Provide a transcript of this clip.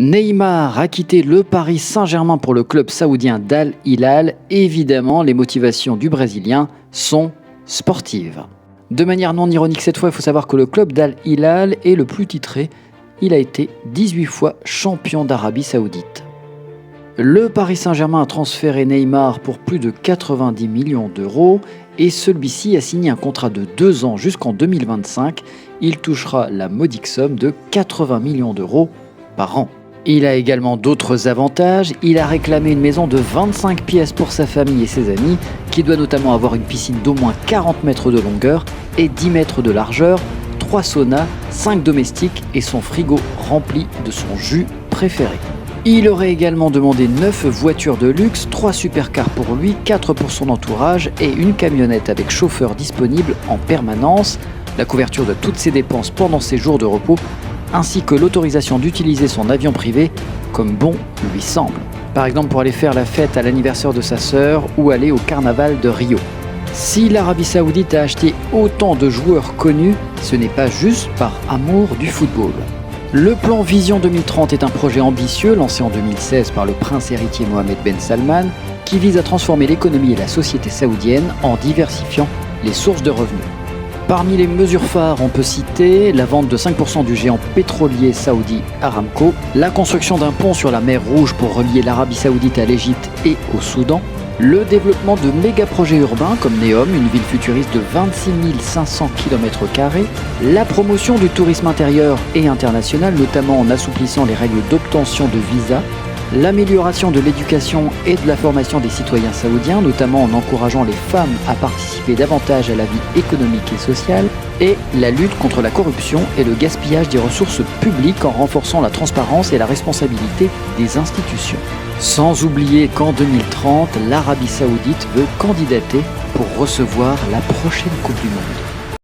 Neymar a quitté le Paris Saint-Germain pour le club saoudien d'Al Hilal. Évidemment, les motivations du Brésilien sont sportives. De manière non ironique cette fois, il faut savoir que le club d'Al Hilal est le plus titré. Il a été 18 fois champion d'Arabie Saoudite. Le Paris Saint-Germain a transféré Neymar pour plus de 90 millions d'euros et celui-ci a signé un contrat de 2 ans jusqu'en 2025. Il touchera la modique somme de 80 millions d'euros par an. Il a également d'autres avantages. Il a réclamé une maison de 25 pièces pour sa famille et ses amis, qui doit notamment avoir une piscine d'au moins 40 mètres de longueur et 10 mètres de largeur, 3 saunas, 5 domestiques et son frigo rempli de son jus préféré. Il aurait également demandé 9 voitures de luxe, 3 supercars pour lui, 4 pour son entourage et une camionnette avec chauffeur disponible en permanence, la couverture de toutes ses dépenses pendant ses jours de repos, ainsi que l'autorisation d'utiliser son avion privé comme bon lui semble. Par exemple pour aller faire la fête à l'anniversaire de sa sœur ou aller au carnaval de Rio. Si l'Arabie Saoudite a acheté autant de joueurs connus, ce n'est pas juste par amour du football. Le plan Vision 2030 est un projet ambitieux lancé en 2016 par le prince héritier Mohammed Ben Salman qui vise à transformer l'économie et la société saoudienne en diversifiant les sources de revenus. Parmi les mesures phares, on peut citer la vente de 5% du géant pétrolier saoudi Aramco, la construction d'un pont sur la mer Rouge pour relier l'Arabie Saoudite à l'Égypte et au Soudan, le développement de méga-projets urbains comme Neom, une ville futuriste de 26 500 km², la promotion du tourisme intérieur et international, notamment en assouplissant les règles d'obtention de visa, l'amélioration de l'éducation et de la formation des citoyens saoudiens, notamment en encourageant les femmes à participer davantage à la vie économique et sociale, et la lutte contre la corruption et le gaspillage des ressources publiques en renforçant la transparence et la responsabilité des institutions. Sans oublier qu'en 2030, l'Arabie Saoudite veut candidater pour recevoir la prochaine Coupe du Monde.